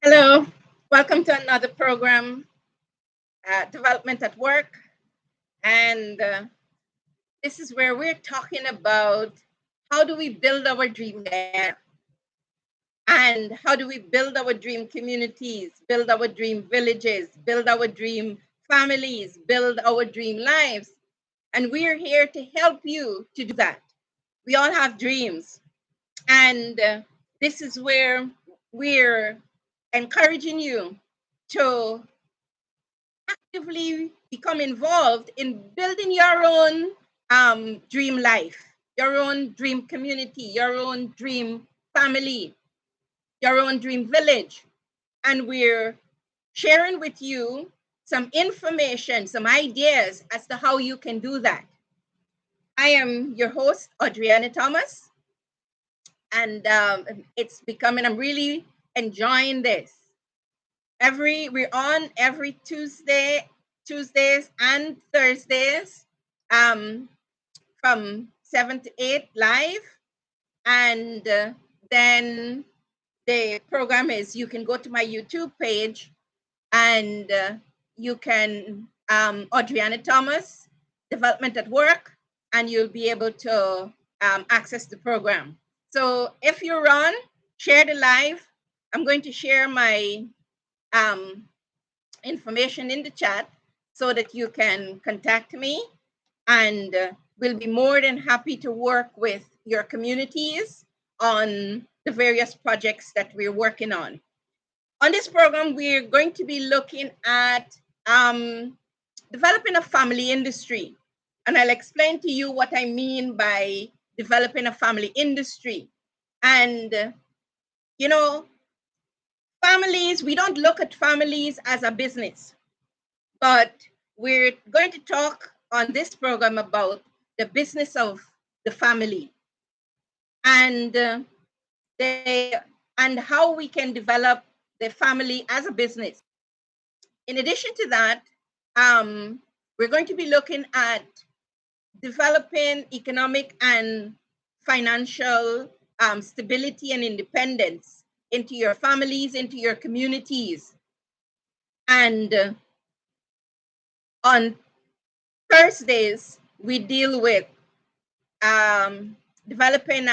Hello, welcome to another program, Development at Work. And this is where we're talking about how do we build our dream Guyana and how do we build our dream communities, build our dream villages, build our dream families, build our dream lives. And we're here to help you to do that. We all have dreams. And this is where we're encouraging you to actively become involved in building your own dream life, your own dream community, your own dream family, your own dream village. And we're sharing with you some information, some ideas as to how you can do that. I am your host, Audreyanna Thomas, and I'm really enjoying this. We're on every Tuesdays and Thursdays, um, from 7 to 8 live, and then the program is you can go to my YouTube page, and you can Audreyanna Thomas Development at Work, and you'll be able to access the program. So if you're on, share the live. I'm going to share my information in the chat so that you can contact me, and we'll be more than happy to work with your communities on the various projects that we're working on. On this program, we're going to be looking at developing a family industry. And I'll explain to you what I mean by developing a family industry. And, you know, families, we don't look at families as a business, but we're going to talk on this program about the business of the family and and how we can develop the family as a business. In addition to that, we're going to be looking at developing economic and financial stability and independence into your families, into your communities. And on Thursdays, we deal with developing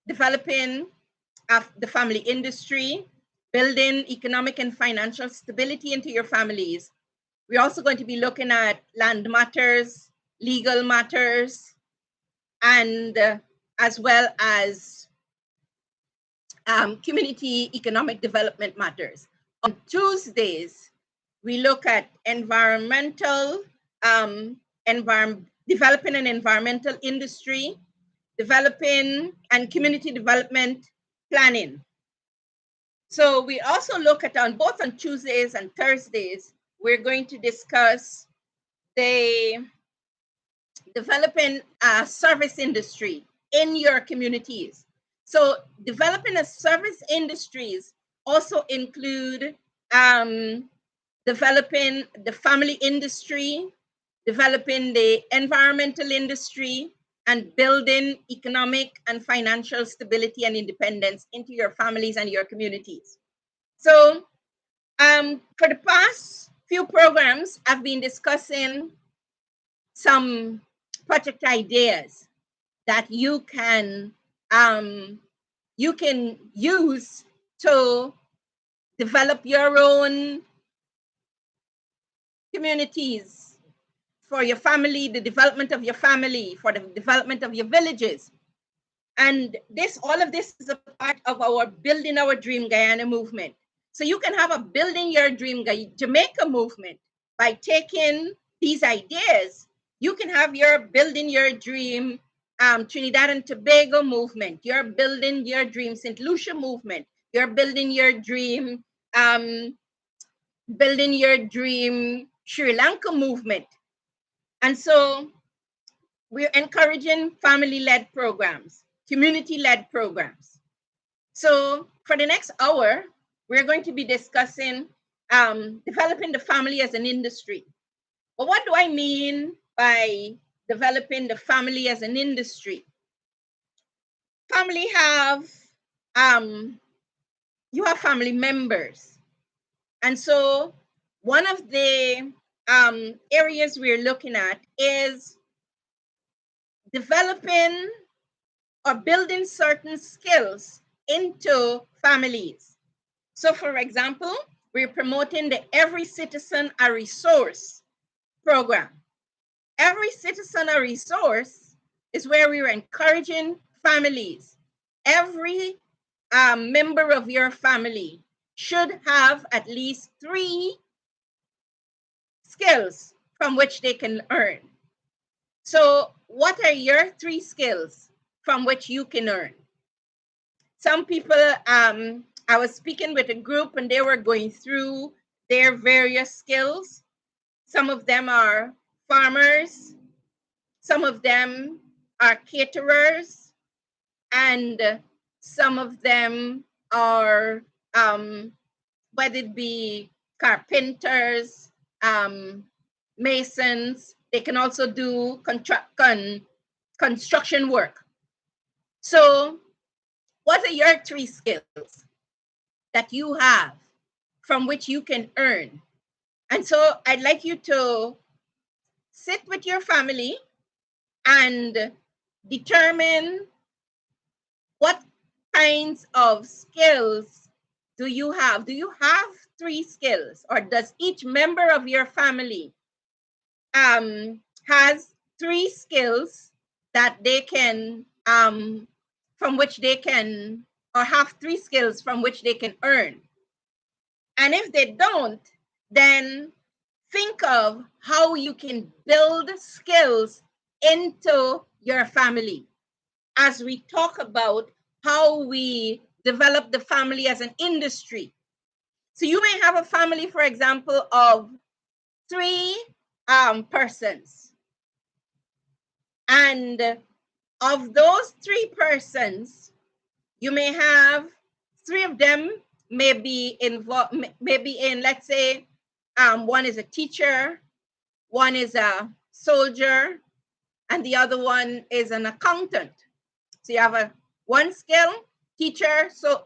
the family industry, building economic and financial stability into your families. We're also going to be looking at land matters, legal matters, and as well as community economic development matters. On Tuesdays, we look at developing an environmental industry, developing and community development planning. So we also look at both on Tuesdays and Thursdays, we're going to discuss the developing a service industry in your communities. So developing a service industries also include developing the family industry, developing the environmental industry, and building economic and financial stability and independence into your families and your communities. So for the past few programs, I've been discussing some project ideas that you can use to develop your own communities for your family, the development of your family, for the development of your villages. And all of this is a part of our Building Our Dream Guyana movement. So you can have a Building Your Dream Jamaica movement by taking these ideas. You can have your Building Your Dream Trinidad and Tobago movement, your Building Your Dream St. Lucia movement, your Building Your Dream Sri Lanka movement. And so we're encouraging family-led programs, community-led programs. So for the next hour, we're going to be discussing developing the family as an industry. But what do I mean by developing the family as an industry? Family have you have family members. And so one of the areas we're looking at is developing or building certain skills into families. So for example, we're promoting the Every Citizen a Resource program. Every Citizen a Resource is where we're encouraging families. Every member of your family should have at least 3 skills from which they can earn. So what are your 3 skills from which you can earn? Some people, I was speaking with a group and they were going through their various skills. Some of them are farmers, some of them are caterers, and some of them are, whether it be carpenters, masons, they can also do construction work. So what are your 3 skills that you have from which you can earn? And so I'd like you to sit with your family and determine what kinds of skills do you have? Do you have 3 skills, or does each member of your family has 3 skills that they can from which they can, or have 3 skills from which they can earn? And if they don't, then think of how you can build skills into your family as we talk about how we develop the family as an industry. So you may have a family, for example, of 3 persons. And of those 3 persons, you may have 3 of them may be involved, maybe in, let's say, one is a teacher, one is a soldier, and the other one is an accountant. So you have one skill, teacher, so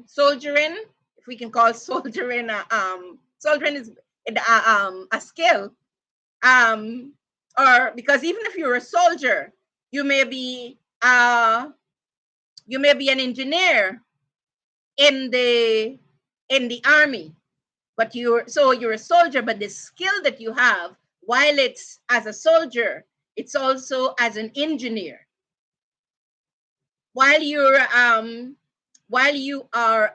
soldiering, if we can call soldiering soldiering is a skill, or because even if you're a soldier, you may be an engineer in the army, but you're a soldier, but the skill that you have while it's as a soldier, it's also as an engineer. While you are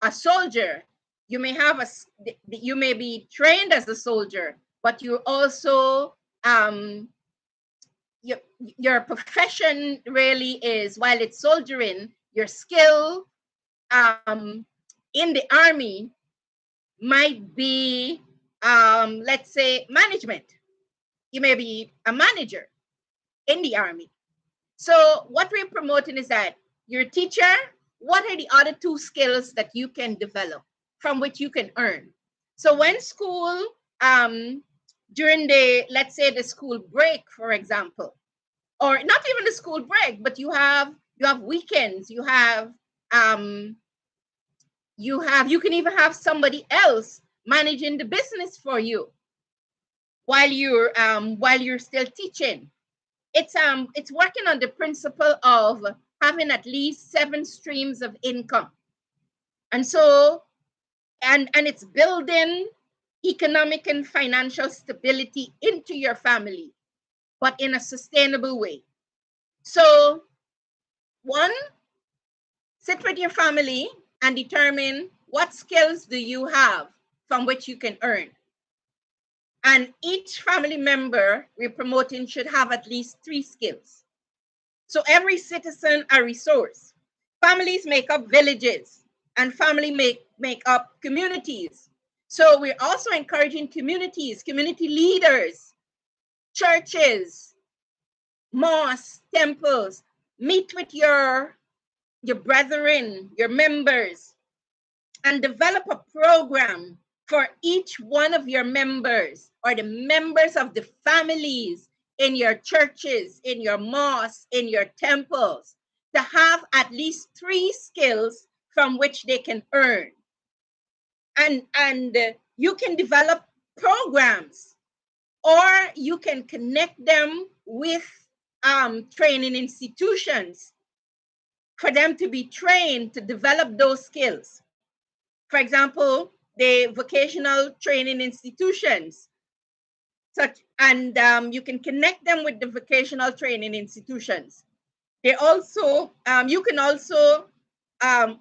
a soldier, you may be trained as a soldier, but you also your profession really is, while it's soldiering, your skill in the army might be let's say management. You may be a manager in the army. So what we're promoting is that you're a teacher. What are the other 2 skills that you can develop from which you can earn? So when school, during let's say the school break, for example, or not even the school break, but you have weekends, you can even have somebody else managing the business for you while you're still teaching. It's working on the principle of having at least 7 streams of income. And so, and it's building economic and financial stability into your family, but in a sustainable way. So, 1, sit with your family and determine what skills do you have from which you can earn. And each family member we're promoting should have at least 3 skills. So every citizen a resource. Families make up villages, and family make up communities. So we're also encouraging communities, community leaders, churches, mosques, temples. Meet with your brethren, your members, and develop a program for each one of your members, or the members of the families in your churches, in your mosques, in your temples, to have at least 3 skills from which they can earn. And you can develop programs, or you can connect them with training institutions for them to be trained to develop those skills. For example, the vocational training institutions, and you can connect them with the vocational training institutions. They also, you can also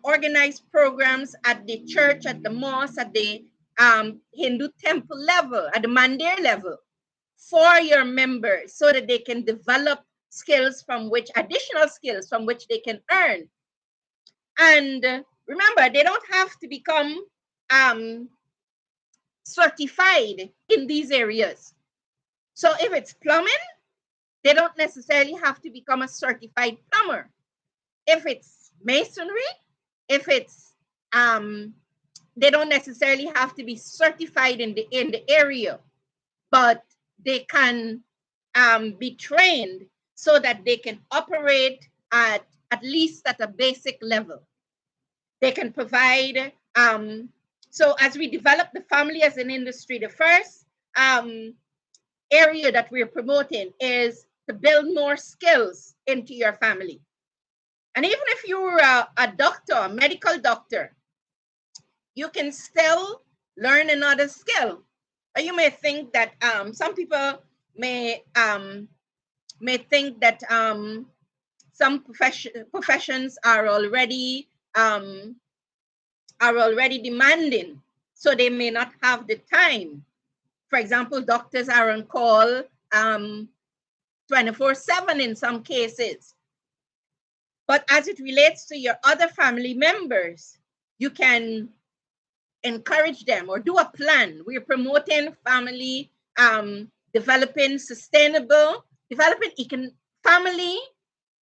organize programs at the church, at the mosque, at the Hindu temple level, at the mandir level, for your members, so that they can develop skills from which, additional skills from which they can earn. And remember, they don't have to become certified in these areas. So if it's plumbing, they don't necessarily have to become a certified plumber. If it's masonry, if it's they don't necessarily have to be certified in the area, but they can be trained so that they can operate at least at a basic level. They can provide. So as we develop the family as an industry, the first area that we're promoting is to build more skills into your family. And even if you're a doctor, a medical doctor, you can still learn another skill. Or you may think that some people may think that some professions are already demanding, so they may not have the time. For example, doctors are on call 24/7 in some cases. But as it relates to your other family members, you can encourage them or do a plan. We're promoting family, developing family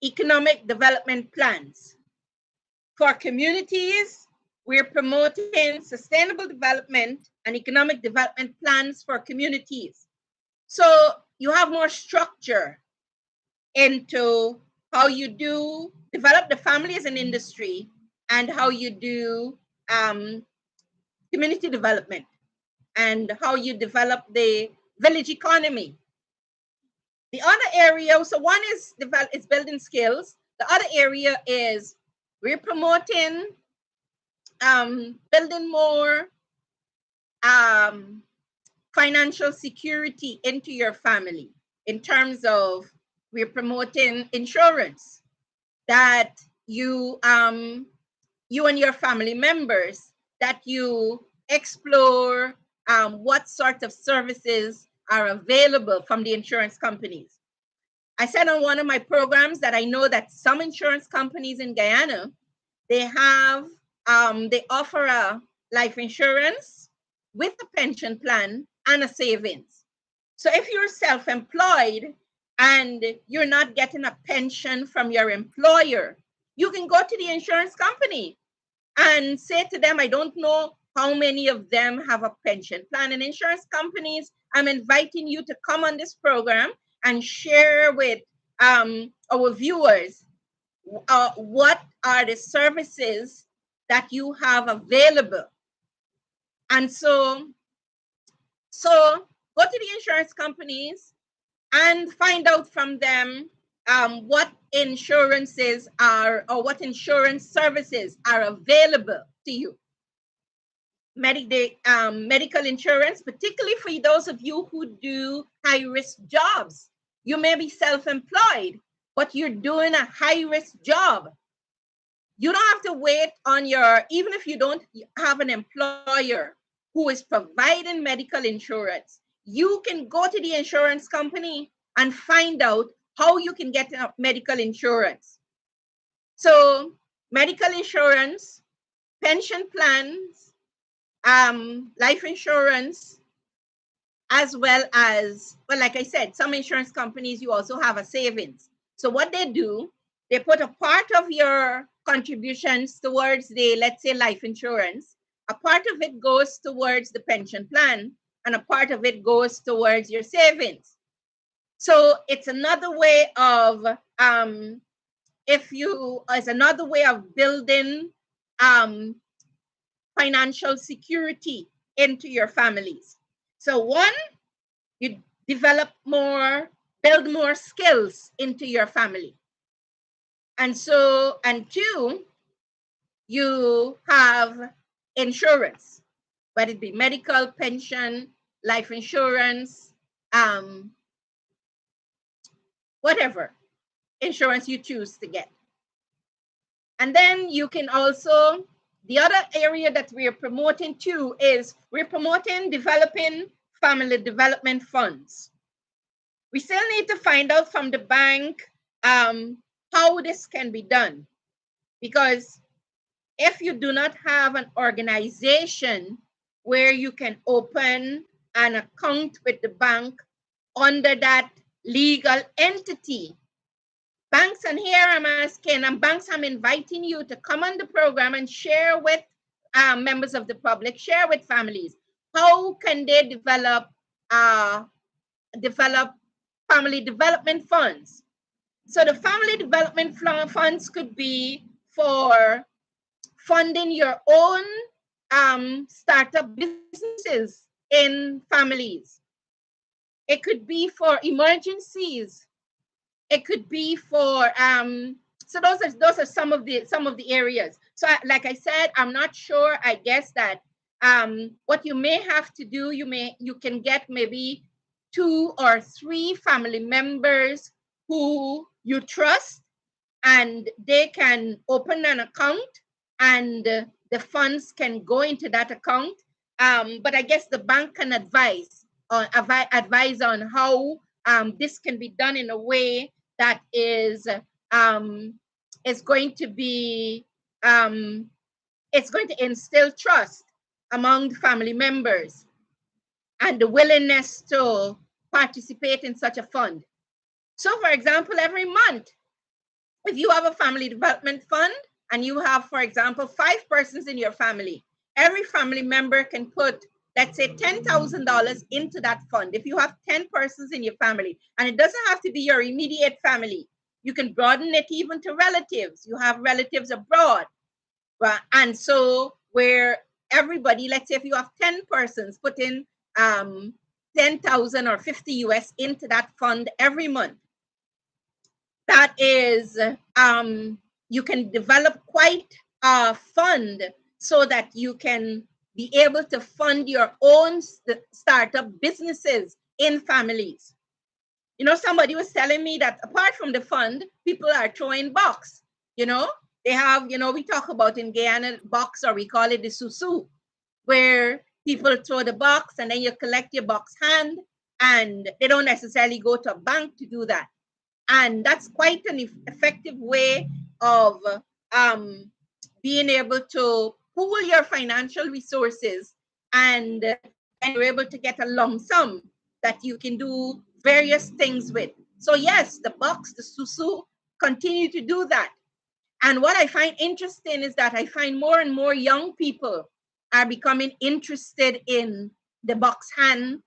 economic development plans. For communities, we're promoting sustainable development and economic development plans for communities. So you have more structure into how you do develop the family as an industry and how you do community development and how you develop the village economy. The other area, so one is building skills. The other area is we're promoting building more financial security into your family, in terms of we're promoting insurance that you and your family members, that you explore what sort of services are available from the insurance companies. I said on one of my programs that I know that some insurance companies in Guyana, they offer a life insurance with a pension plan and a savings. So if you're self-employed and you're not getting a pension from your employer, you can go to the insurance company and say to them, I don't know how many of them have a pension plan. And insurance companies, I'm inviting you to come on this program and share with our viewers what are the services that you have available. And so go to the insurance companies and find out from them what insurances are, or what insurance services are available to you. Medical insurance, particularly for those of you who do high-risk jobs. You may be self-employed, but you're doing a high-risk job. You don't have to wait on even if you don't have an employer who is providing medical insurance, you can go to the insurance company and find out how you can get medical insurance. So medical insurance, pension plans, life insurance, as well as, well, like I said, some insurance companies, you also have a savings. So what they do, they put a part of your contributions towards the, let's say, life insurance. A part of it goes towards the pension plan, and a part of it goes towards your savings. So it's another way of, it's another way of building financial security into your families. So one, you build more skills into your family. And two, you have insurance, whether it be medical, pension, life insurance, whatever insurance you choose to get. And then you can also, the other area that we're promoting too is we're promoting developing family development funds. We still need to find out from the bank how this can be done. Because if you do not have an organization where you can open an account with the bank under that legal entity, banks, and here I'm asking, and banks, I'm inviting you to come on the program and share with members of the public, share with families, how can they develop family development funds. So the family development funds could be for funding your own startup businesses in families. It could be for emergencies. It could be for so those are some of the areas. So like I said, I'm not sure. I guess that what you may have to do, you can get maybe 2 or 3 family members who you trust, and they can open an account, and the funds can go into that account. But I guess the bank can advise on how this can be done in a way that is going to be it's going to instill trust among family members and the willingness to participate in such a fund. So, for example, every month, if you have a family development fund and you have, for example, 5 persons in your family, every family member can put, let's say, $10,000 into that fund. If you have 10 persons in your family, and it doesn't have to be your immediate family, you can broaden it even to relatives. You have relatives abroad. And so where everybody, let's say if you have 10 persons, put in 10,000 or 50 US into that fund every month. That is, you can develop quite a fund so that you can be able to fund your own startup businesses in families. You know, somebody was telling me that apart from the fund, people are throwing box. You know, they have, we talk about in Guyana box, or we call it the susu, where people throw the box and then you collect your box hand, and they don't necessarily go to a bank to do that. And that's quite an effective way of being able to pool your financial resources, and then you're able to get a lump sum that you can do various things with. So yes, the box, the susu, continue to do that. And what I find interesting is that I find more and more young people are becoming interested in the box hand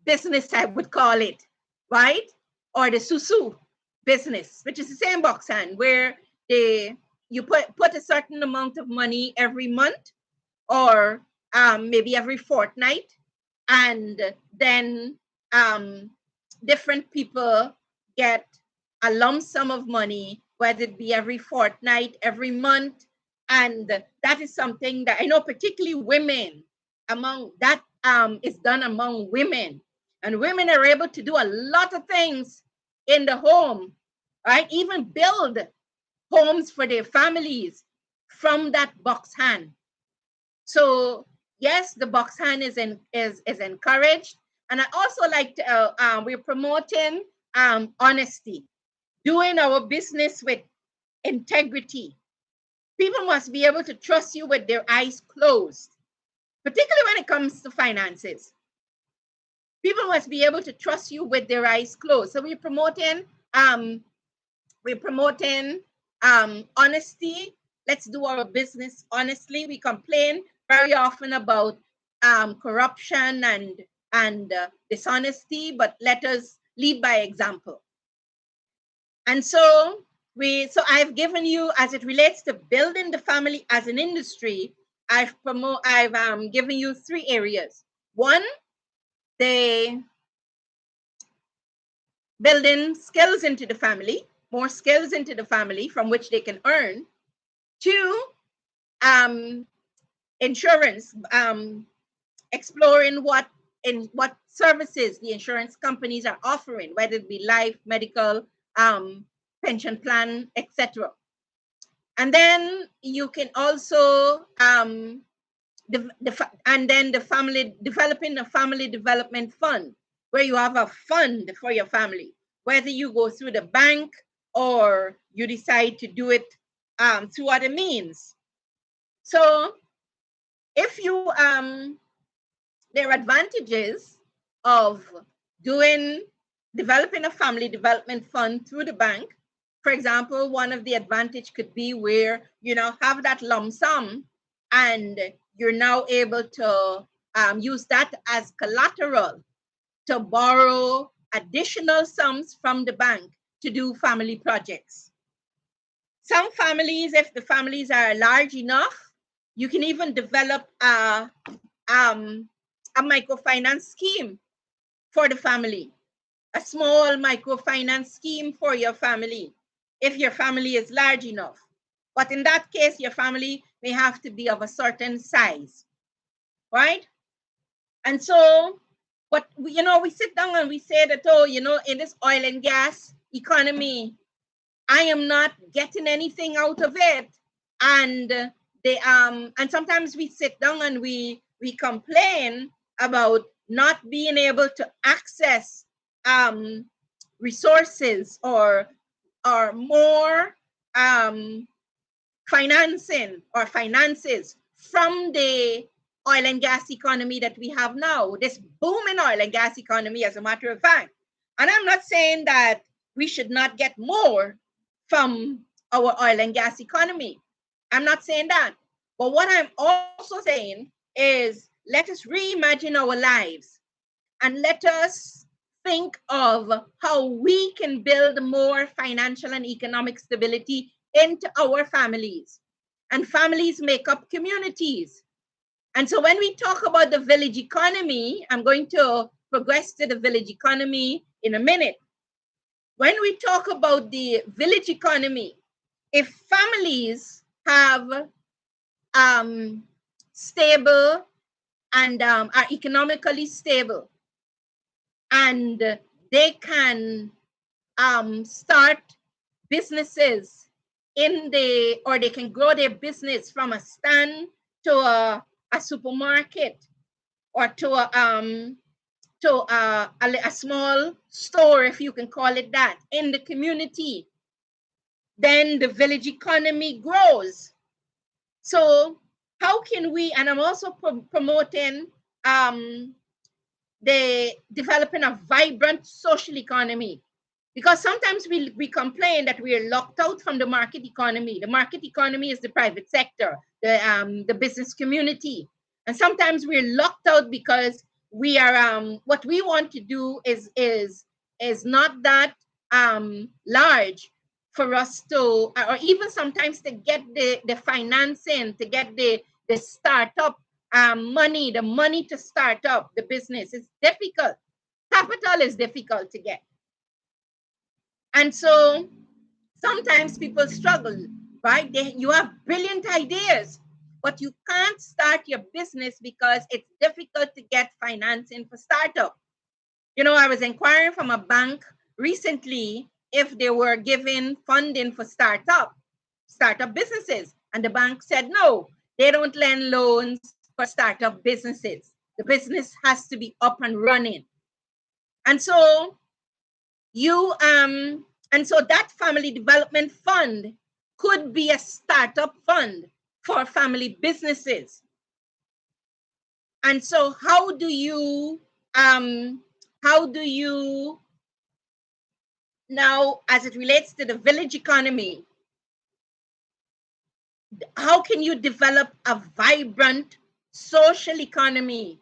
business, I would call it, right? Or the susu business, which is the same box hand, where you put a certain amount of money every month, or maybe every fortnight, and then different people get a lump sum of money, whether it be every fortnight, every month. And that is something that I know particularly women, among that is done among women. And women are able to do a lot of things in the home, right? Even build homes for their families from that box hand. So yes, the box hand is encouraged. And I also like to, we're promoting honesty, doing our business with integrity. People must be able to trust you with their eyes closed, particularly when it comes to finances. People must be able to trust you with their eyes closed. So we're promoting honesty. Let's do our business honestly. We complain very often about corruption and dishonesty, but let us lead by example. And so I've given you, as it relates to building the family as an industry, I've given you 3 areas. One, the building skills into the family, more skills into the family from which they can earn. 2, insurance, exploring what services the insurance companies are offering, whether it be life, medical, pension plan, etc. And then you can also developing a family development fund, where you have a fund for your family, whether you go through the bank or you decide to do it through other means. So if you there are advantages of developing a family development fund through the bank. For example, one of the advantage could be where have that lump sum, and you're now able to use that as collateral to borrow additional sums from the bank to do family projects. Some families, if the families are large enough, you can even develop a microfinance scheme for the family, a small microfinance scheme for your family, if your family is large enough. But in that case, your family may have to be of a certain size, right? And so, but we sit down and we say that, in this oil and gas economy, I am not getting anything out of it. And and sometimes we sit down and we complain about not being able to access resources or more financing or finances from the oil and gas economy that we have now, this booming oil and gas economy, as a matter of fact. And I'm not saying that we should not get more from our oil and gas economy. I'm not saying that. But what I'm also saying is, let us reimagine our lives and let us think of how we can build more financial and economic stability into our families. And families make up communities. And so when we talk about the village economy, I'm going to progress to the village economy in a minute. When we talk about the village economy, if families have stable and are economically stable, and they can start businesses or they can grow their business from a stand to a supermarket, or to a small store, if you can call it that, in the community, then the village economy grows. So how can we, and I'm also promoting the developing a vibrant social economy, because sometimes we complain that we are locked out from the market economy. The market economy is the private sector, the business community, and sometimes we're locked out because we are what we want to do is not that large for us to, or even sometimes to get the financing, to get the startup money, the money to start up the business is difficult. Capital is difficult to get. And so sometimes people struggle, right? You have brilliant ideas, but you can't start your business because it's difficult to get financing for startup. I was inquiring from a bank recently if they were giving funding for startup businesses. And the bank said, no, they don't lend loans for startup businesses. The business has to be up and running. And so that family development fund could be a startup fund for family businesses. And so how do you now, as it relates to the village economy, how can you develop a vibrant social economy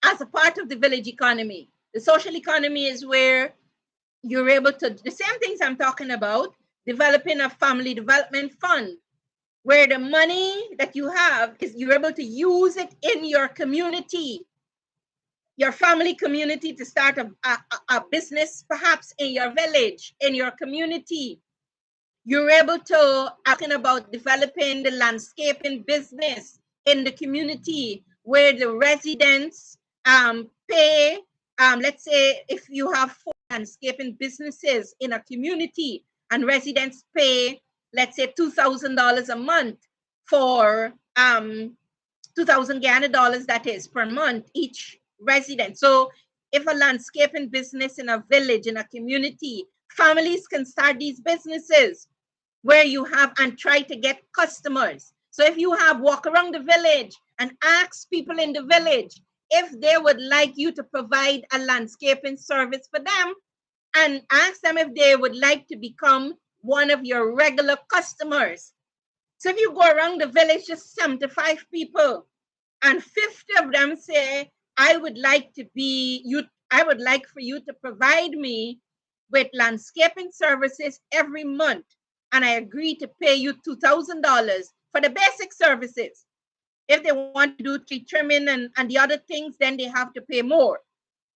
as a part of the village economy? The social economy is where you're able to, the same things I'm talking about, developing a family development fund, where the money that you have is you're able to use it in your community, your family community, to start a business, perhaps in your village, in your community. You're able to, talking about developing the landscaping business in the community, where the residents pay, let's say if you have 4 landscaping businesses in a community and residents pay, let's say $2,000 a month for 2,000 Guyana dollars, that is, per month, each resident. So if a landscaping business in a village, in a community, families can start these businesses where you have and try to get customers. So if you have, walk around the village and ask people in the village if they would like you to provide a landscaping service for them, and ask them if they would like to become one of your regular customers. So if you go around the village, just 75 people, and 50 of them say, I would like for you to provide me with landscaping services every month, and I agree to pay you $2,000 for the basic services. If they want to do tree trimming and the other things, then they have to pay more.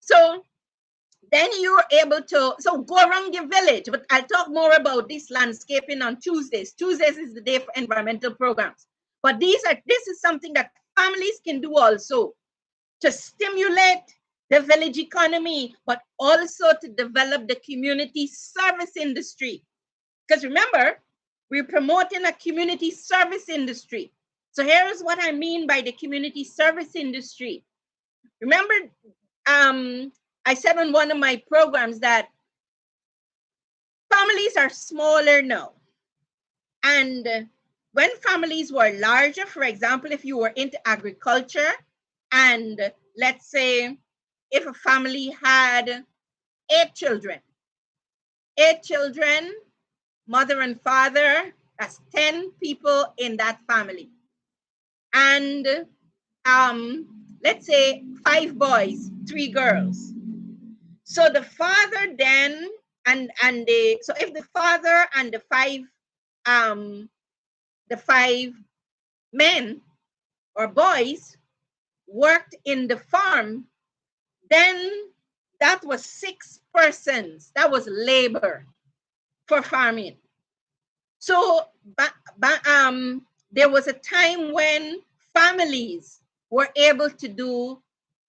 So then you're able to, so go around your village. But I'll talk more about this landscaping on Tuesdays. Tuesdays is the day for environmental programs. But this is something that families can do also to stimulate the village economy, but also to develop the community service industry. Because remember, we're promoting a community service industry. So here is what I mean by the community service industry. Remember, I said on one of my programs that families are smaller now. And when families were larger, for example, if you were into agriculture, and let's say if a family had 8 children, mother and father, that's 10 people in that family. And let's say 5 boys, 3 girls. So the father then, so if the father and the 5 men or boys worked in the farm, then that was 6 persons. That was labor for farming. So there was a time when families were able to do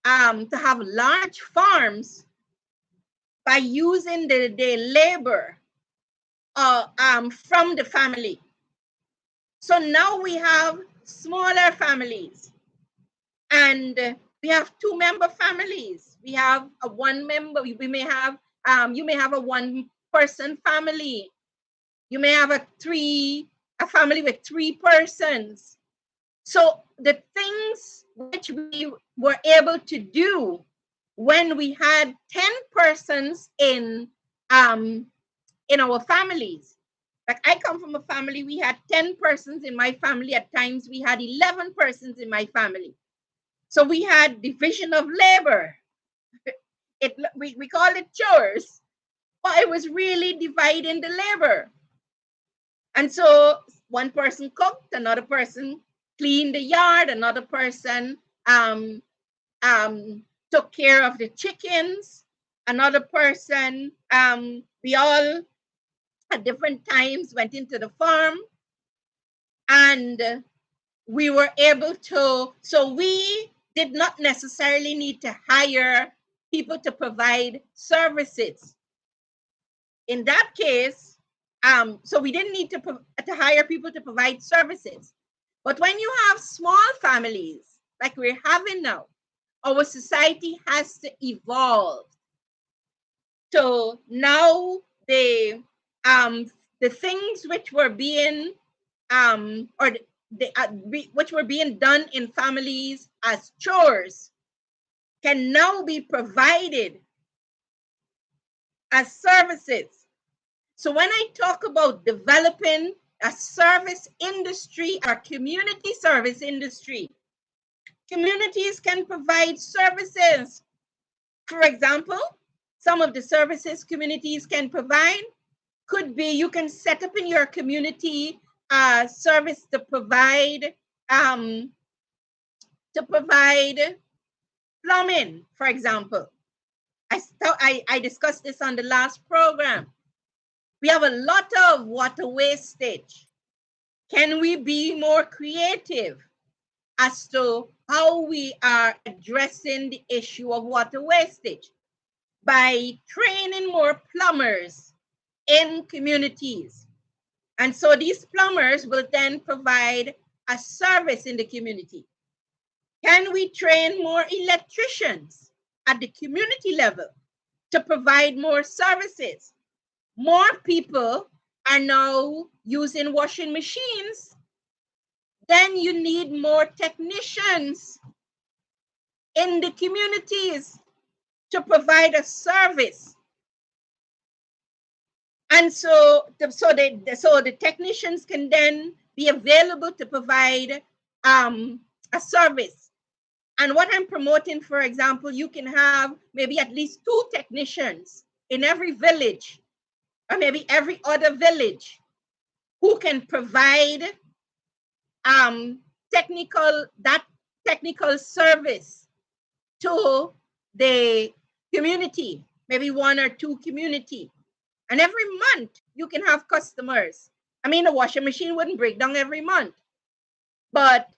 to have large farms by using the labor from the family. So now we have smaller families, and we have 2-member families. We have a 1-member. We may have you may have a 1-person family. You may have a family with 3 persons. So the things which we were able to do when we had 10 persons in our families. Like, I come from a family, we had 10 persons in my family. At times we had 11 persons in my family. So we had division of labor. We call it chores, but it was really dividing the labor. And so one person cooked, another person cleaned the yard, another person took care of the chickens, another person, we all at different times went into the farm, and we were able to, so we did not necessarily need to hire people to provide services. In that case, so we didn't need to hire people to provide services. But when you have small families like we're having now, our society has to evolve. So now the things which were being which were being done in families as chores can now be provided as services. So when I talk about developing a service industry, a community service industry, communities can provide services. For example, some of the services communities can provide could be you can set up in your community a service um, to provide plumbing, for example. I discussed this on the last program. We have a lot of water wastage. Can we be more creative as to how we are addressing the issue of water wastage? By training more plumbers in communities. And so these plumbers will then provide a service in the community. Can we train more electricians at the community level to provide more services? More people are now using washing machines. Then you need more technicians in the communities to provide a service. And so the technicians can then be available to provide a service. And what I'm promoting, for example, you can have maybe at least 2 technicians in every village, or maybe every other village, who can provide technical service to the community, maybe 1 or 2 community. And every month you can have customers. I mean, a washing machine wouldn't break down every month, but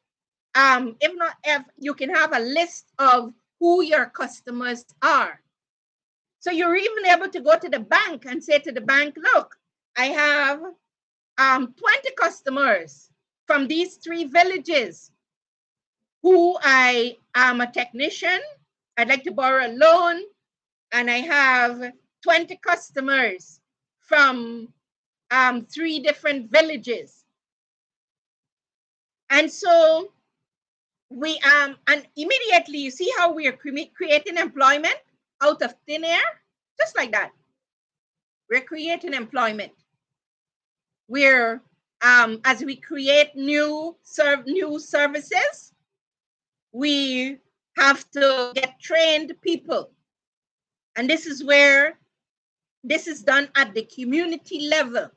if you can have a list of who your customers are. So you're even able to go to the bank and say to the bank, look, I have 20 customers from these 3 villages who I am a technician. I'd like to borrow a loan, and I have 20 customers from 3 different villages. And so we and immediately you see how we are creating employment out of thin air, just like that. We're creating employment. We're as we create new services, we have to get trained people, and this is where this is done at the community level.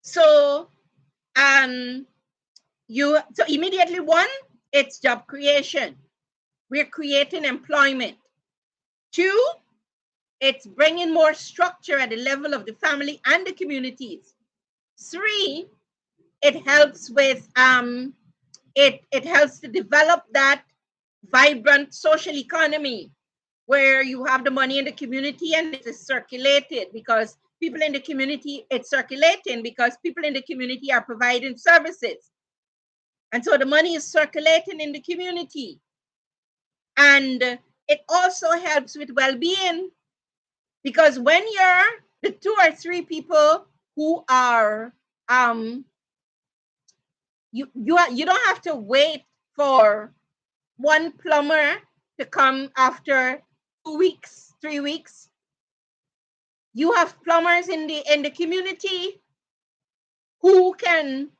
So so immediately, 1, it's job creation. We're creating employment. 2, it's bringing more structure at the level of the family and the communities. 3, it helps with it helps to develop that vibrant social economy where you have the money in the community and it is circulated because people in the community, it's circulating because people in the community are providing services. And so the money is circulating in the community. And it also helps with well-being, because when you're the 2 or 3 people who are you don't have to wait for 1 plumber to come after 2 weeks, 3 weeks. You have plumbers in the community who can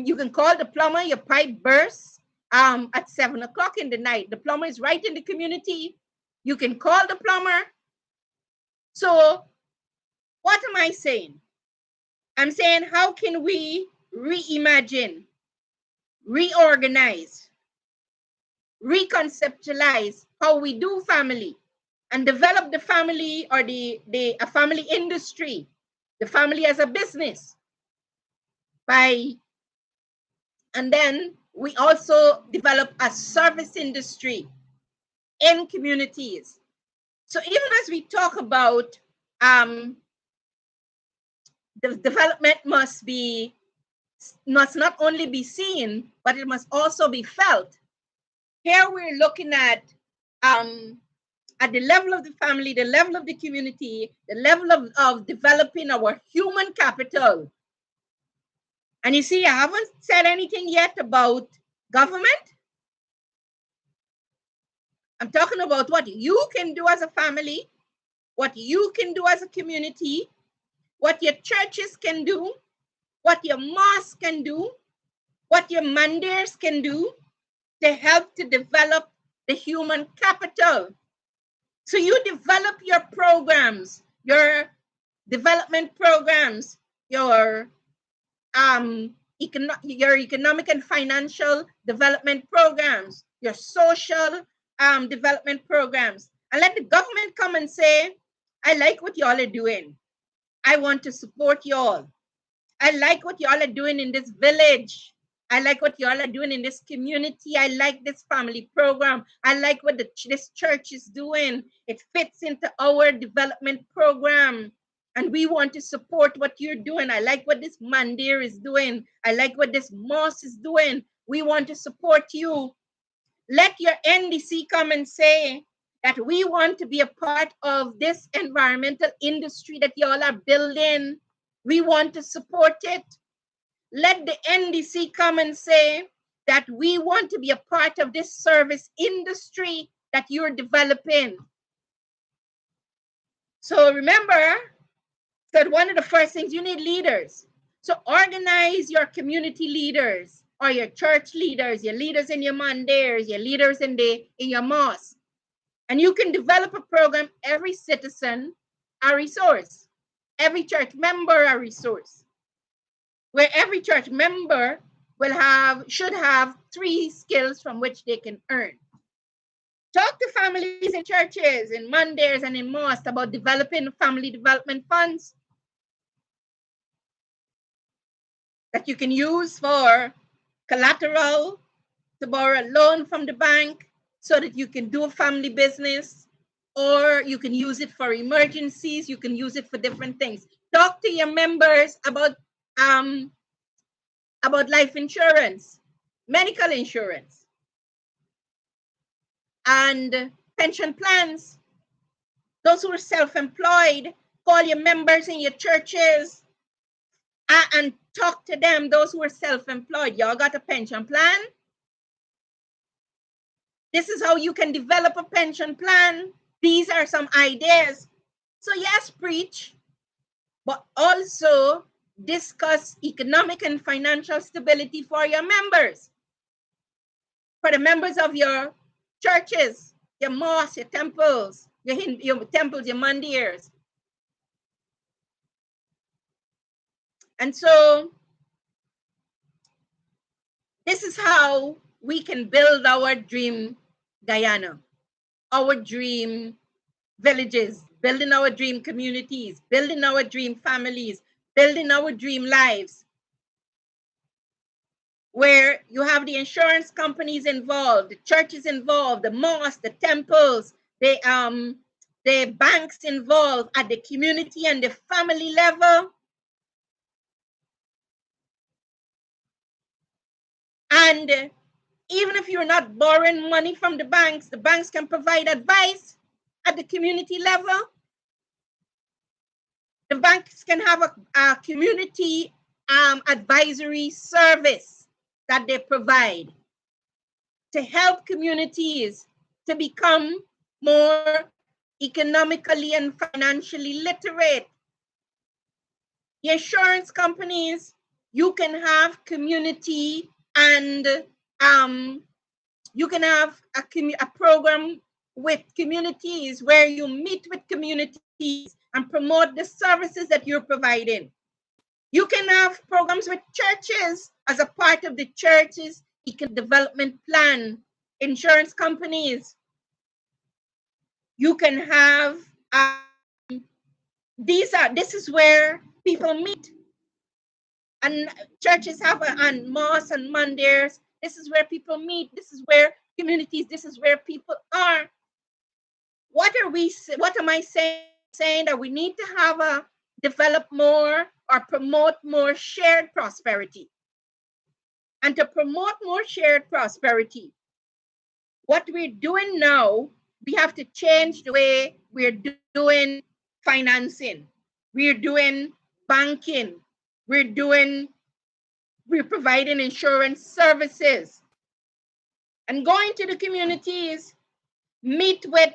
you can call the plumber, your pipe bursts at 7 o'clock in the night. The plumber is right in the community. You can call the plumber. So what am I saying? I'm saying, how can we reimagine, reorganize, reconceptualize how we do family and develop the family, or a family industry, the family as a business. And then we also develop a service industry in communities. So even as we talk about the development must not only be seen, but it must also be felt. Here we're looking at the level of the family, the level of the community, the level of developing our human capital. And you see, I haven't said anything yet about government. I'm talking about what you can do as a family, what you can do as a community, what your churches can do, what your mosques can do, what your mandirs can do to help to develop the human capital So you develop your programs, your development programs, your economic and financial development programs, your social development programs, and let the government come and say, I like what y'all are doing. I want to support y'all. I like what y'all are doing in this village. I like what y'all are doing in this community. I like this family program. I like what this church is doing. It fits into our development program. And we want to support what you're doing. I like what this Mandir is doing. I like what this Moss is doing. We want to support you. Let your NDC come and say that we want to be a part of this environmental industry that y'all are building. We want to support it. Let the NDC come and say that we want to be a part of this service industry that you're developing. So remember that one of the first things, you need leaders. So organize your community leaders or your church leaders, your leaders in your mandares, your leaders in your mosque. And you can develop a program, every citizen a resource, every church member a resource, where every church member should have 3 skills from which they can earn. Talk to families in churches, in mandares, and in mosques about developing family development funds that you can use for collateral, to borrow a loan from the bank so that you can do a family business, or you can use it for emergencies, you can use it for different things. Talk to your members about life insurance, medical insurance, and pension plans. Those who are self-employed, call your members in your churches and talk to them, those who are self-employed. Y'all got a pension plan? This is how you can develop a pension plan. These are some ideas. So yes, preach, but also discuss economic and financial stability for your members, for the members of your churches, your mosques, your temples, your mandirs. And so this is how we can build our dream Guyana, our dream villages, building our dream communities, building our dream families, building our dream lives, where you have the insurance companies involved, the churches involved, the mosques, the temples, the banks involved at the community and the family level. And even if you're not borrowing money from the banks can provide advice at the community level. The banks can have a community advisory service that they provide to help communities to become more economically and financially literate. The insurance companies, you can have community and you can have a program with communities where you meet with communities and promote the services that you're providing. You can have programs with churches as a part of the church's economic development plan, insurance companies. You can have, this is where people meet. And churches have, and mosques and mandirs, this is where people meet. This is where communities, this is where people are. What am I saying? Saying that we need to have develop more or promote more shared prosperity. And to promote more shared prosperity, what we're doing now, we have to change the way we're doing financing. We're doing banking. We're providing insurance services. And going to the communities, meet with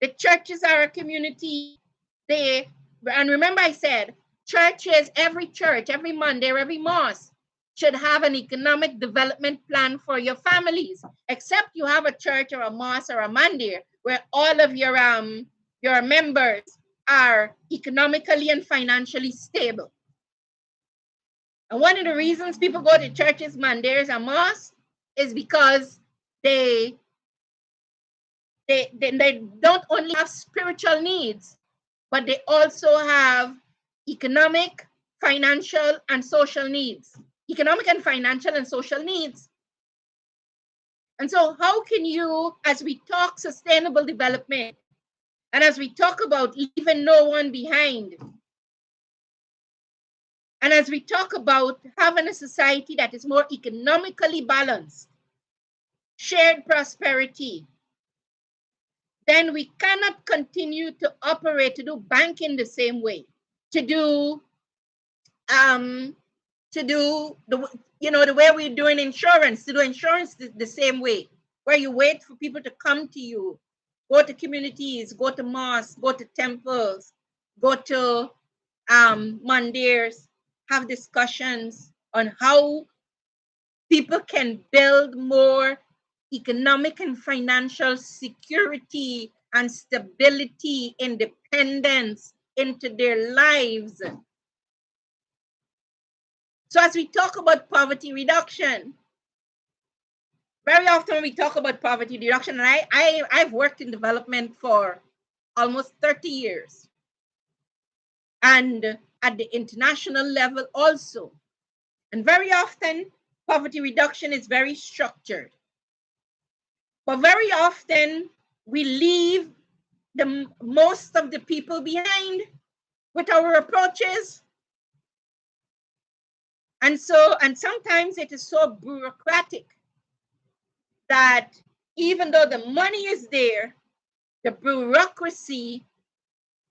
the churches are a community. And remember I said, churches, every church, every mandir, every mosque should have an economic development plan for your families, except you have a church or a mosque or a mandir where all of your members are economically and financially stable. And one of the reasons people go to churches, mandaires, and mosques is because they don't only have spiritual needs, but they also have economic, financial, and social needs. Economic and financial and social needs. And so how can you, as we talk sustainable development, and as we talk about leaving no one behind, and as we talk about having a society that is more economically balanced, shared prosperity, then we cannot continue to operate, to do banking the same way, to do the way we're doing insurance, to do insurance the same way, where you wait for people to come to you, go to communities, go to mosques, go to temples, go to mandirs, have discussions on how people can build more economic and financial security and stability, independence into their lives. So as we talk about poverty reduction, very often we talk about poverty reduction, and I've worked in development for almost 30 years. And at the international level also. And very often, poverty reduction is very structured. But very often, we leave most of the people behind with our approaches. And sometimes it is so bureaucratic that even though the money is there, the bureaucracy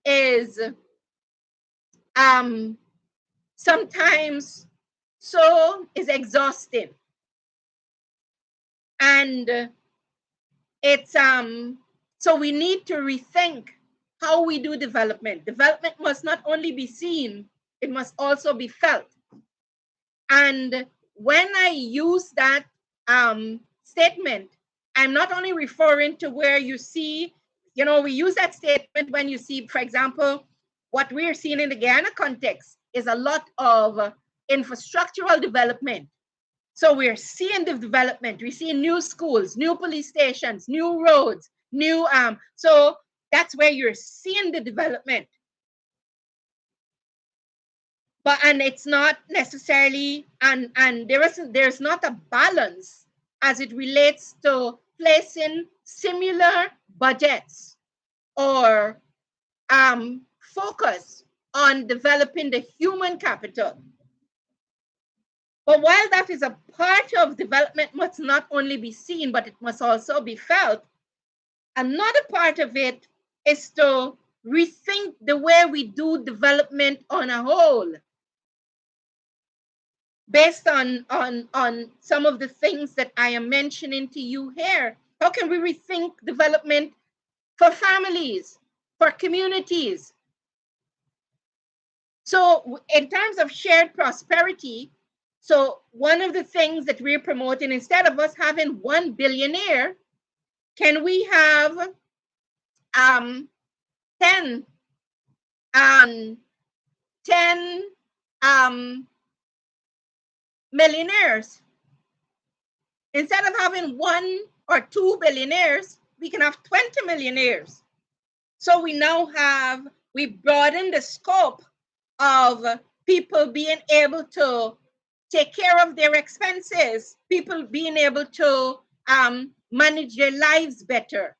is sometimes is exhausting. And it's so we need to rethink how we do development. Development must not only be seen, it must also be felt. And when I use that statement, I'm not only referring to where you see, we use that statement when you see, for example, what we're seeing in the Guyana context is a lot of infrastructural development. So we're seeing the development. We're seeing new schools, new police stations, new roads, so that's where you're seeing the development. And it's not necessarily, and there's not a balance as it relates to placing similar budgets or focus on developing the human capital. But while that is a part of development, must not only be seen, but it must also be felt. Another part of it is to rethink the way we do development on a whole, based on some of the things that I am mentioning to you here. How can we rethink development for families, for communities? So in terms of shared prosperity, so one of the things that we're promoting, instead of us having one billionaire, can we have 10 millionaires? Instead of having 1 or 2 billionaires, we can have 20 millionaires. So we broaden the scope of people being able to take care of their expenses, people being able to manage their lives better,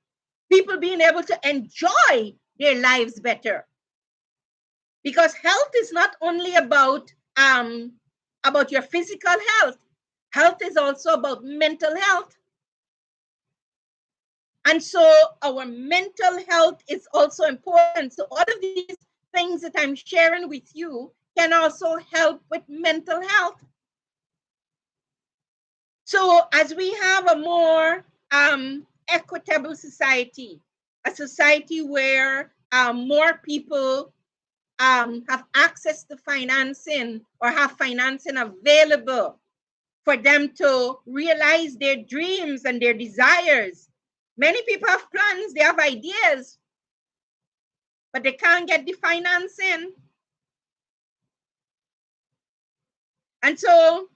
people being able to enjoy their lives better. Because health is not only about your physical health. Health is also about mental health. And so our mental health is also important. So all of these things that I'm sharing with you can also help with mental health. So as we have a more equitable society, a society where more people have access to financing or have financing available for them to realize their dreams and their desires, Many people have plans, they have ideas, but they can't get the financing. And so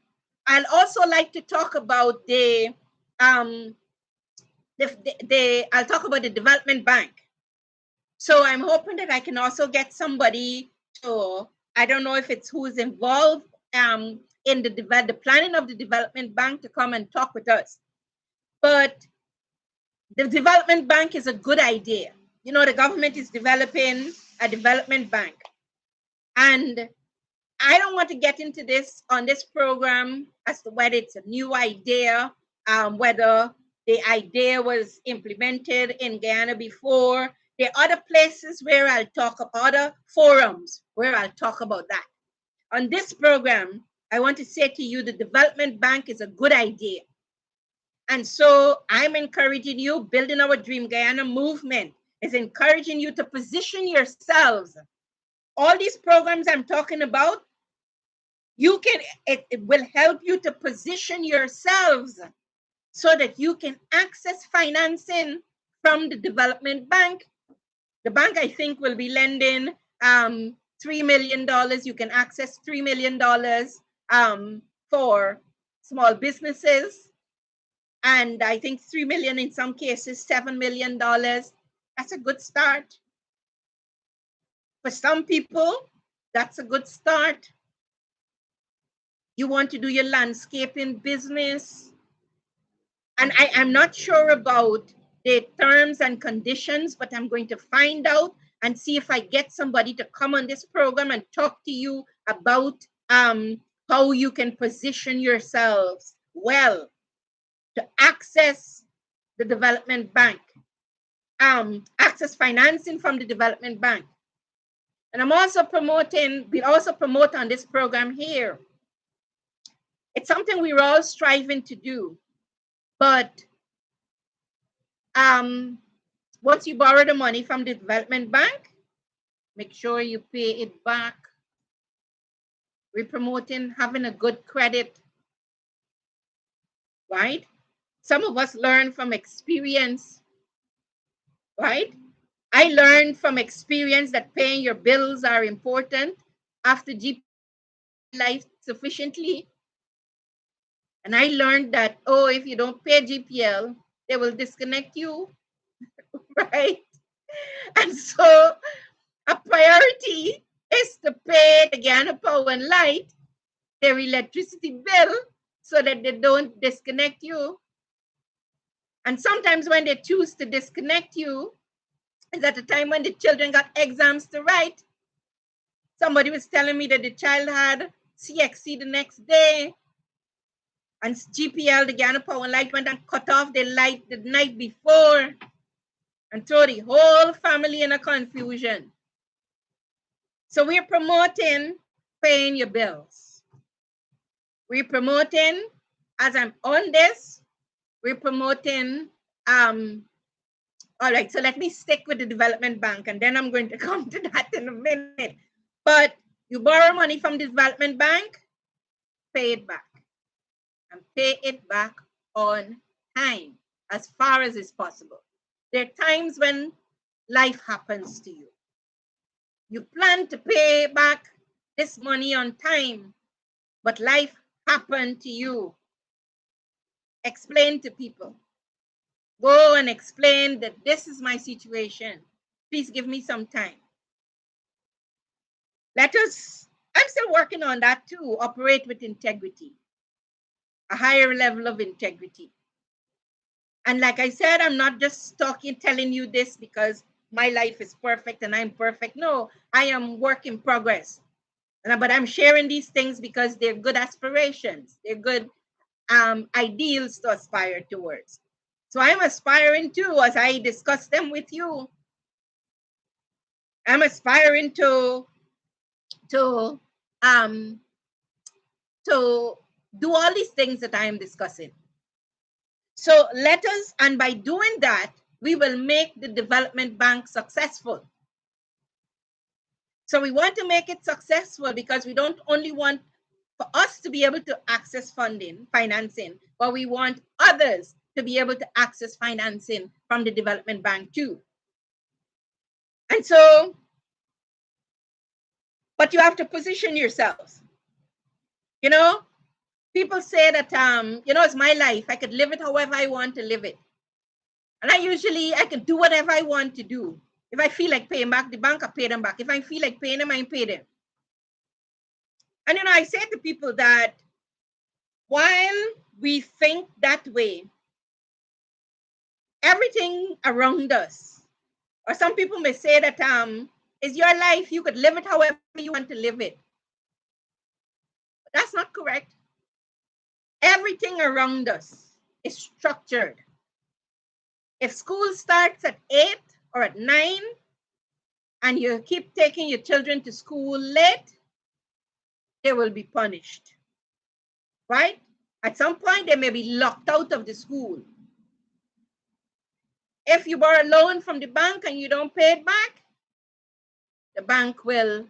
I'll also like to talk about I'll talk about the development bank. So I'm hoping that I can also get somebody to, I don't know if it's who's involved in the planning of the development bank to come and talk with us. But the development bank is a good idea. You know, the government is developing a development bank. And I don't want to get into this on this program as to whether it's a new idea, whether the idea was implemented in Guyana before. There are other places where I'll talk about, other forums where I'll talk about that. On this program, I want to say to you the development bank is a good idea. And so I'm encouraging you, building our Dream Guyana movement is encouraging you to position yourselves. All these programs I'm talking about, it will help you to position yourselves so that you can access financing from the development bank. The bank, I think, will be lending $3 million. You can access $3 million for small businesses. And I think 3 million in some cases, $7 million. That's a good start. For some people, that's a good start. You want to do your landscaping business. And I'm not sure about the terms and conditions, but I'm going to find out and see if I get somebody to come on this program and talk to you about how you can position yourselves well to access the development bank, access financing from the development bank. And we also promote on this program here. It's something we're all striving to do. But once you borrow the money from the development bank, make sure you pay it back. We're promoting having a good credit, right? Some of us learn from experience, right? I learned from experience that paying your bills are important after GP life sufficiently. And I learned that, if you don't pay GPL, they will disconnect you, right? And so a priority is to pay the Guyana Power and Light their electricity bill so that they don't disconnect you. And sometimes when they choose to disconnect you, is at the time when the children got exams to write. Somebody was telling me that the child had CXC the next day, and GPL, the Guyana Power and Light, went and cut off the light the night before and throw the whole family in a confusion. So we're promoting paying your bills. We're promoting, as I'm on this, we're promoting, all right, so let me stick with the development bank and then I'm going to come to that in a minute. But you borrow money from the development bank, pay it back. And pay it back on time as far as is possible. There are times when life happens to you. You plan to pay back this money on time, but life happened to you. Explain to people. Go and explain that this is my situation. Please give me some time. I'm still working on that too, operate with integrity, a higher level of integrity. And like I said, I'm not just telling you this because my life is perfect and I'm perfect. No, I am work in progress. But I'm sharing these things because they're good aspirations. They're good ideals to aspire towards. So I'm aspiring to, as I discuss them with you, I'm aspiring to do all these things that I am discussing. So and by doing that, we will make the development bank successful. So we want to make it successful because we don't only want for us to be able to access financing, but we want others to be able to access financing from the development bank too. And so, but you have to position yourselves. You know, people say that, it's my life. I could live it however I want to live it. And I can do whatever I want to do. If I feel like paying back the bank, I pay them back. If I feel like paying them, I pay them. And, I say to people that while we think that way, everything around us, or some people may say that it's your life, you could live it however you want to live it. But that's not correct. Everything around us is structured. If school starts at 8 or at 9, and you keep taking your children to school late, they will be punished, right? At some point, they may be locked out of the school. If you borrow a loan from the bank and you don't pay it back, the bank will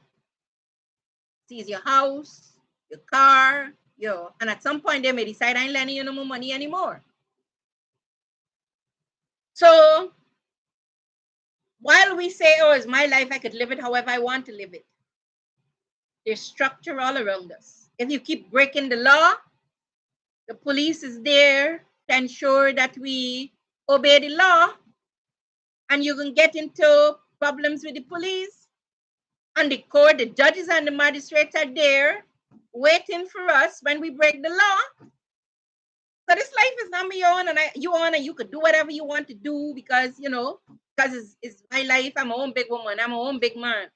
seize your house, your car, and at some point they may decide I ain't lending you no more money anymore. So while we say, oh, it's my life, I could live it however I want to live it, there's structure all around us. If you keep breaking the law, the police is there to ensure that we obey the law, and you can get into problems with the police. And the court, the judges and the magistrates are there waiting for us when we break the law. So this life is not my own, and you could do whatever you want to do because, because it's my life. I'm my own big woman. I'm my own big man.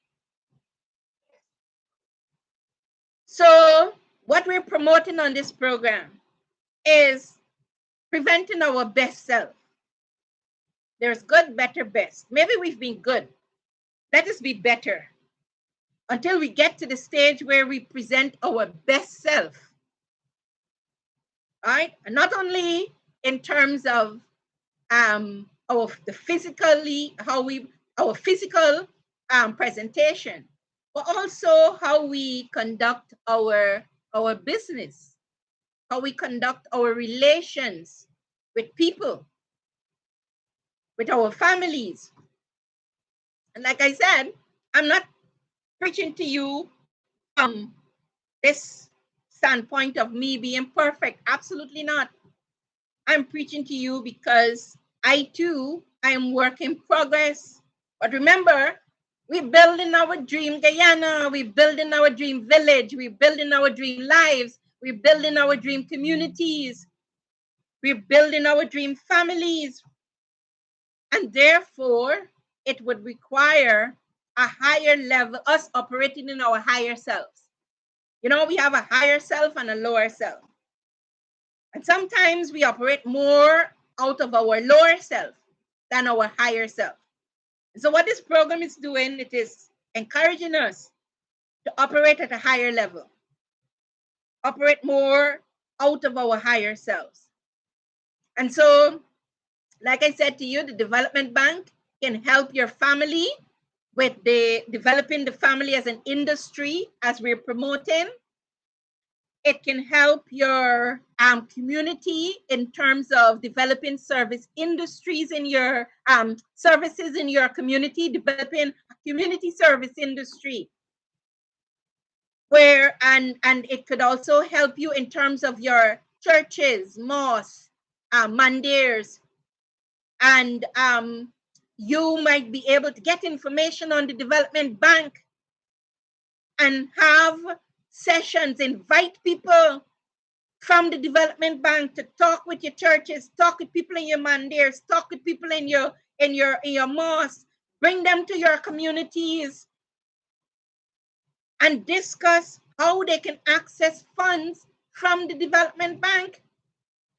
So what we're promoting on this program is preventing our best self. There's good, better, best. Maybe we've been good. Let us be better until we get to the stage where we present our best self. Right? And not only in terms of our physical presentation, but also how we conduct our business, how we conduct our relations with people, with our families. And like I said, I'm not preaching to you from this standpoint of me being perfect. Absolutely not. I'm preaching to you because I too am work in progress. But remember, we're building our dream Guyana, we're building our dream village, we're building our dream lives, we're building our dream communities, we're building our dream families. And therefore, it would require a higher level, us operating in our higher selves. We have a higher self and a lower self. And sometimes we operate more out of our lower self than our higher self. So what this program is doing, it is encouraging us to operate at a higher level, operate more out of our higher selves. And so, like I said to you, the development bank can help your family with developing the family as an industry, as we're promoting. It can help your community in terms of developing service industries in your services in your community, developing a community service industry. And it could also help you in terms of your churches, mosques, mandirs, and you might be able to get information on the development bank and have sessions, invite people from the development bank to talk with your churches, talk with people in your mandirs, talk with people in your mosques, bring them to your communities and discuss how they can access funds from the development bank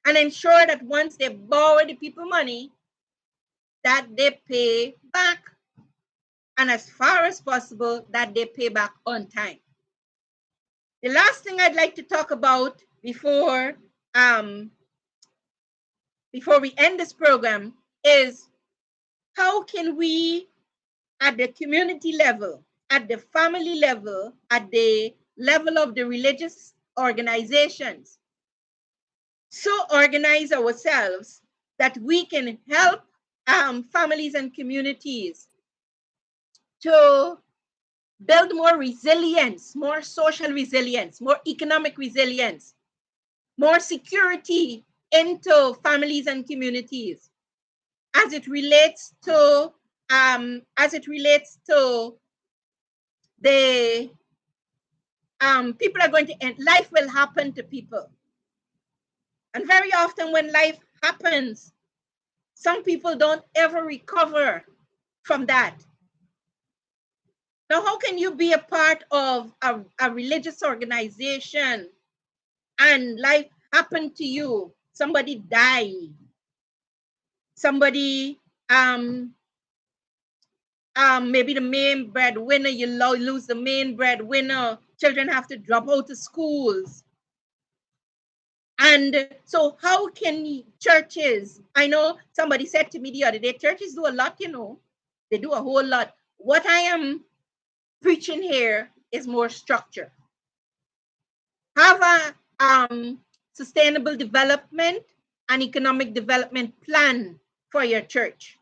and ensure that once they borrow the people money, that they pay back, and as far as possible, that they pay back on time. The last thing I'd like to talk about before we end this program is how can we, at the community level, at the family level, at the level of the religious organizations, so organize ourselves that we can help families and communities to build more resilience, more social resilience, more economic resilience, more security into families and communities as it relates to the people are going to end. Life will happen to people, and very often when life happens, some people don't ever recover from that. Now, how can you be a part of a religious organization and life happened to you? Somebody died. Somebody, maybe the main breadwinner, you lose the main breadwinner. Children have to drop out of schools. And so how can churches, I know somebody said to me the other day, churches do a lot, they do a whole lot. What I am preaching here is more structure. Have a sustainable development and economic development plan for your church.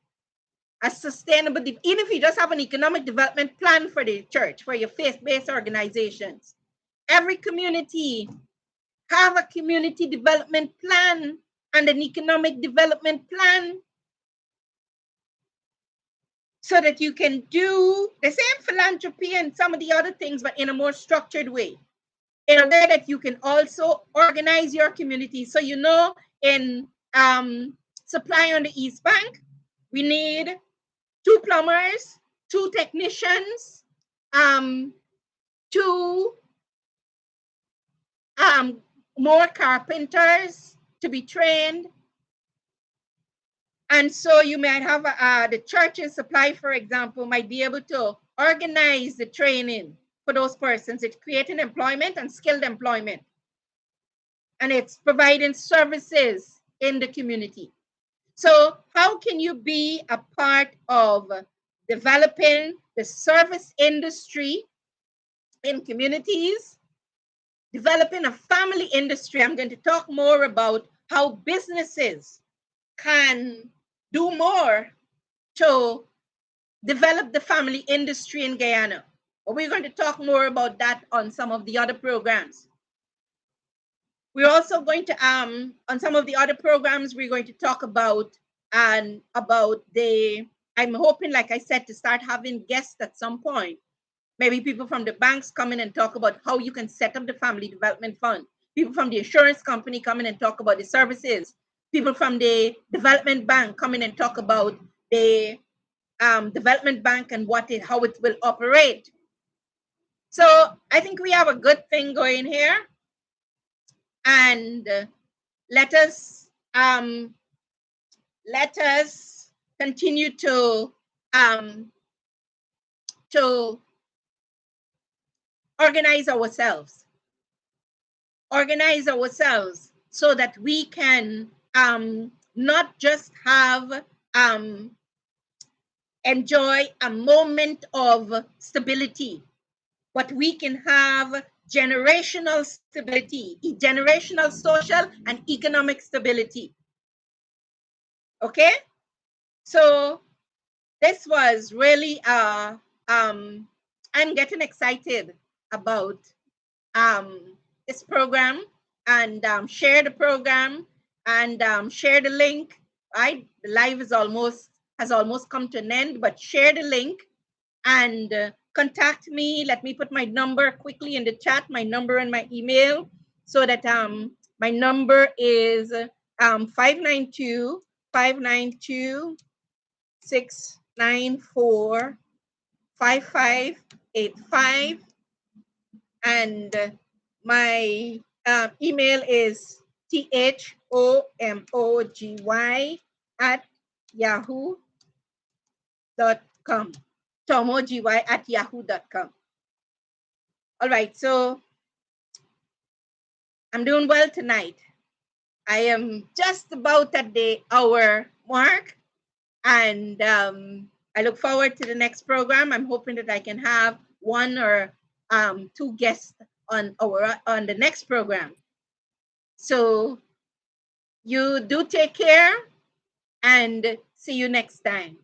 A sustainable, even if you just have an economic development plan for the church, for your faith-based organizations. Every community have a community development plan and an economic development plan so that you can do the same philanthropy and some of the other things, but in a more structured way. In a way that you can also organize your community. So, in supply on the East Bank, we need 2 plumbers, 2 technicians, 2 more carpenters to be trained. And so you might have the church's supply, for example, might be able to organize the training for those persons. It's creating employment and skilled employment. And it's providing services in the community. So how can you be a part of developing the service industry in communities, developing a family industry? I'm going to talk more about how businesses can do more to develop the family industry in Guyana. But we're going to talk more about that on some of the other programs. We're also going to, on some of the other programs, we're going to talk about I'm hoping, like I said, to start having guests at some point. Maybe people from the banks come in and talk about how you can set up the family development fund. People from the insurance company come in and talk about the services. People from the development bank come in and talk about the development bank and how it will operate. So I think we have a good thing going here. And let us continue to organize ourselves so that we can not just have enjoy a moment of stability, but we can have generational stability, generational social and economic stability. Okay? So this was really, I'm getting excited about this program, and share the program and share the link. The live has almost come to an end, but share the link and contact me. Let me put my number quickly in the chat, my number and my email, so that my number is 592-594-5585, and my email is thomogy@yahoo.com. tomogy@yahoo.com. All right, so I'm doing well tonight. I am just about at the hour mark, and I look forward to the next program. I'm hoping that I can have 1 or 2 guests on the next program. So you do take care, and see you next time.